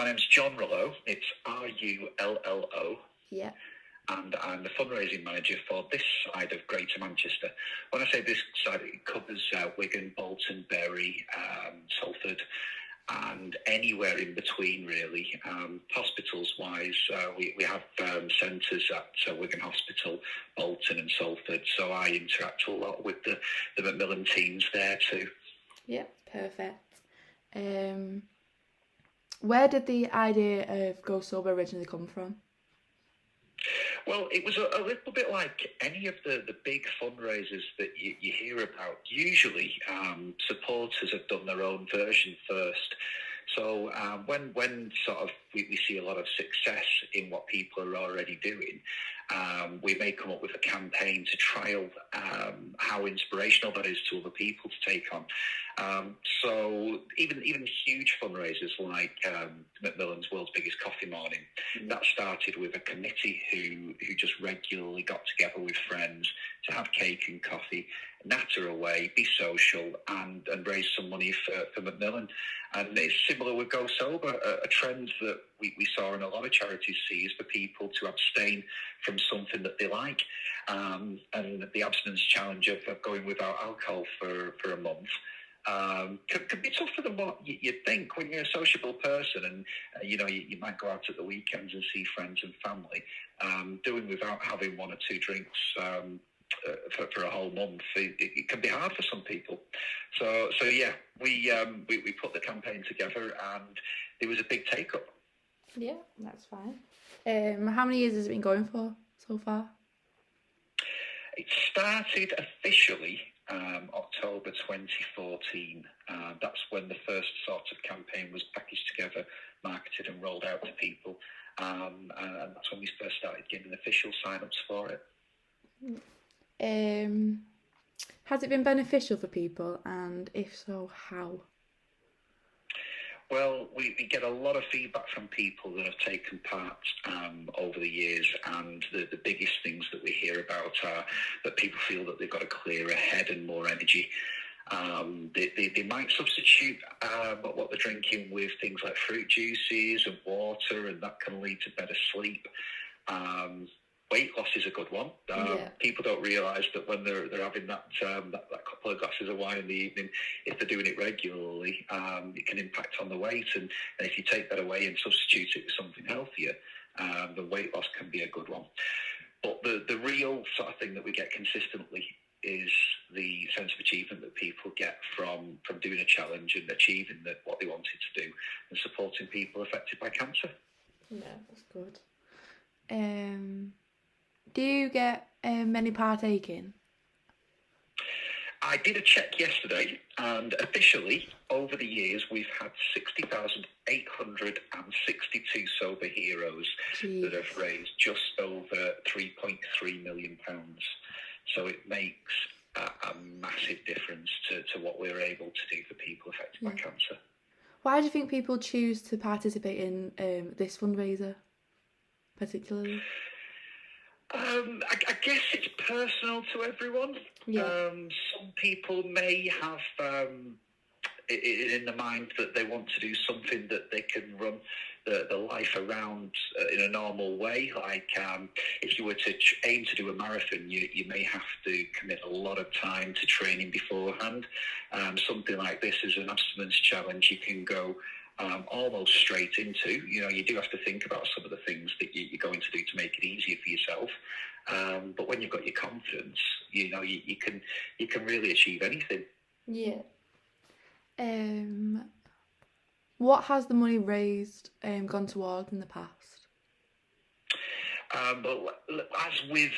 My name's John Rullo. It's Rullo. Yeah. And I'm the fundraising manager for this side of Greater Manchester. When I say this side, it covers Wigan, Bolton, Bury, Salford, and anywhere in between, really. Hospitals-wise, we have centres at Wigan Hospital, Bolton and Salford, so I interact a lot with the Macmillan teams there too. Yeah, perfect. Where did the idea of Go Sober originally come from? Well, it was a little bit like any of the big fundraisers that you hear about. Usually, supporters have done their own version first. So when sort of we see a lot of success in what people are already doing, we may come up with a campaign to trial how inspirational that is to other people to take on. So even huge fundraisers like Macmillan's World's Biggest Coffee Morning, that started with a committee who just regularly got together with friends to have cake and coffee, natter away, be social, and raise some money for Macmillan. And it's similar with Go Sober, a trend that we saw in a lot of charities see is for people to abstain from something that they like. And the abstinence challenge of going without alcohol for a month could be tougher than what you'd think when you're a sociable person, and you might go out at the weekends and see friends and family. Doing without having one or two drinks for a whole month, it can be hard for some people. So yeah, we put the campaign together, and there was a big take up. Yeah, that's fine. How many years has it been going for so far? It started officially October 2014. That's when the first sort of campaign was packaged together, marketed and rolled out to people. And that's when we first started getting official sign-ups for it. Has it been beneficial for people, and if so, how? Well, we get a lot of feedback from people that have taken part over the years, and the biggest things that we hear about are that people feel that they've got a clearer head and more energy. They might substitute what they're drinking with things like fruit juices and water, and that can lead to better sleep. Weight loss is a good one. People don't realise that when they're having that couple of glasses of wine in the evening, if they're doing it regularly, it can impact on the weight. And if you take that away and substitute it with something healthier, the weight loss can be a good one. But the real sort of thing that we get consistently is the sense of achievement that people get from doing a challenge and achieving what they wanted to do, and supporting people affected by cancer. Yeah, that's good. Do you get many partaking? I did a check yesterday, and officially, over the years, we've had 60,862 sober heroes that have raised just over £3.3 million. So it makes a massive difference to what we're able to do for people affected by cancer. Why do you think people choose to participate in this fundraiser, particularly? I guess it's personal to everyone. Some people may have in the mind that they want to do something that they can run the life around in a normal way. Like if you were to aim to do a marathon, you may have to commit a lot of time to training beforehand. Something like this is an abstinence challenge. You can go almost straight into. You do have to think about some of the things that you're going to do to make it easier for yourself. But when you've got your confidence, you can really achieve anything. Yeah. What has the money raised gone towards in the past? But as with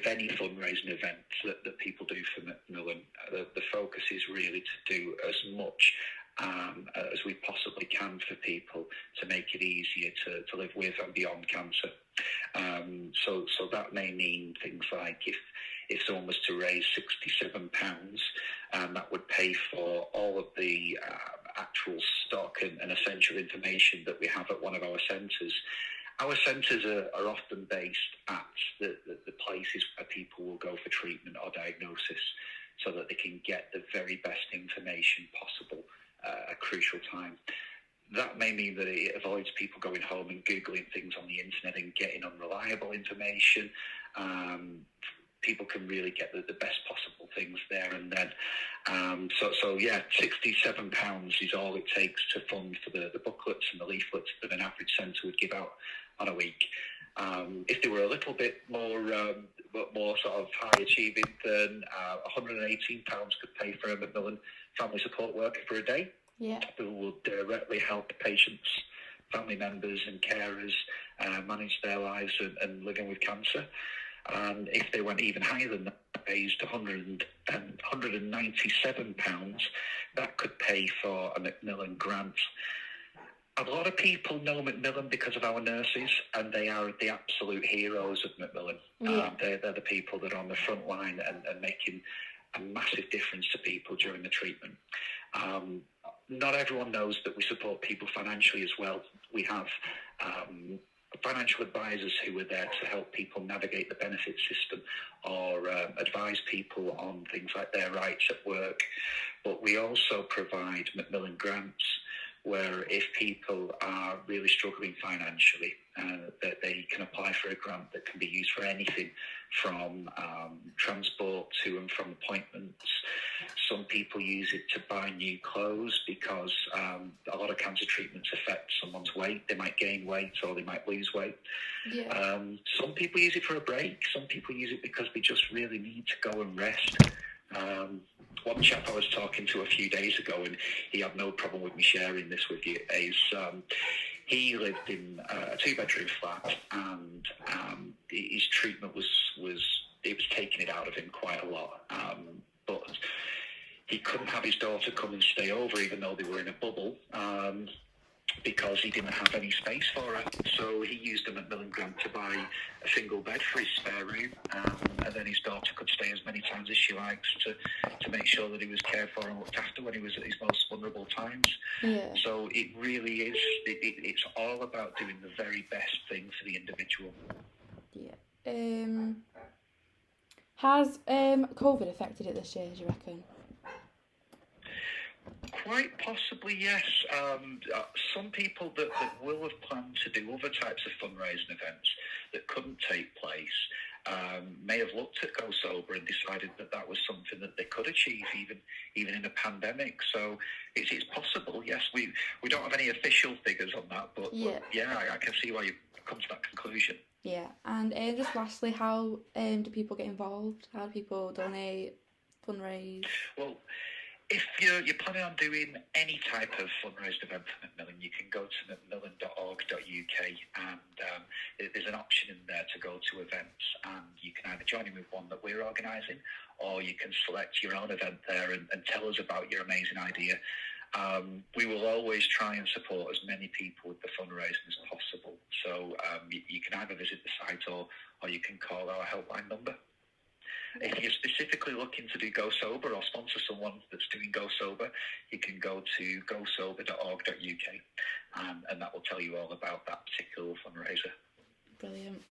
any fundraising event that people do for Macmillan, the focus is really to do as much as we possibly can for people to make it easier to live with and beyond cancer. So that may mean things like if someone was to raise £67, that would pay for all of the actual stock and essential information that we have at one of our centres. Our centres are often based at the places where people will go for treatment or diagnosis, so that they can get the very best information possible at a crucial time. that may mean that it avoids people going home and Googling things on the internet and getting unreliable information. People can really get the best possible things there and then. So yeah, £67 is all it takes to fund for the booklets and the leaflets that an average centre would give out on a week. If they were a little bit more sort of high achieving, then £118 could pay for a Macmillan family support worker for a day. Yeah. Who will directly help patients, family members and carers manage their lives and living with cancer. And if they went even higher than that, raised £197, that could pay for a Macmillan grant. A lot of people know Macmillan because of our nurses, and they are the absolute heroes of Macmillan. Yeah. They're the people that are on the front line and making a massive difference to people during the treatment. Not everyone knows that we support people financially as well. We have financial advisors who are there to help people navigate the benefit system or advise people on things like their rights at work. But we also provide Macmillan grants, where if people are really struggling financially, that they can apply for a grant that can be used for anything from transport to and from appointments. Some people use it to buy new clothes because a lot of cancer treatments affect someone's weight. They might gain weight or they might lose weight. Yeah. Some people use it for a break. Some people use it because they just really need to go and rest. One chap I was talking to a few days ago, and he had no problem with me sharing this with you, is he lived in a two-bedroom flat, and his treatment was taking it out of him quite a lot. But he couldn't have his daughter come and stay over, even though they were in a bubble, because he didn't have any space for her. So he used a Macmillan grant to buy a single bed for his spare room, and then his daughter could stay as many times as she likes to make sure that he was cared for and looked after when he was at his most vulnerable times. Yeah. So it really is, it's all about doing the very best thing for the individual. Yeah. Has COVID affected it this year, do you reckon? Quite possibly, yes. Some people that will have planned to do other types of fundraising events that couldn't take place may have looked at Go Sober and decided that was something that they could achieve even in a pandemic. So it's possible, yes. We don't have any official figures on that, but yeah, I can see why you come to that conclusion. Yeah, and just lastly, how do people get involved? How do people donate, fundraise? Well, if you're planning on doing any type of fundraising event for Macmillan, you can go to macmillan.org.uk, and there's an option in there to go to events, and you can either join in with one that we're organising, or you can select your own event there and tell us about your amazing idea. We will always try and support as many people with the fundraising as possible. So you can either visit the site or you can call our helpline number. If you're specifically looking to do Go Sober or sponsor someone that's doing Go Sober, you can go to gosober.org.uk, and that will tell you all about that particular fundraiser. Brilliant.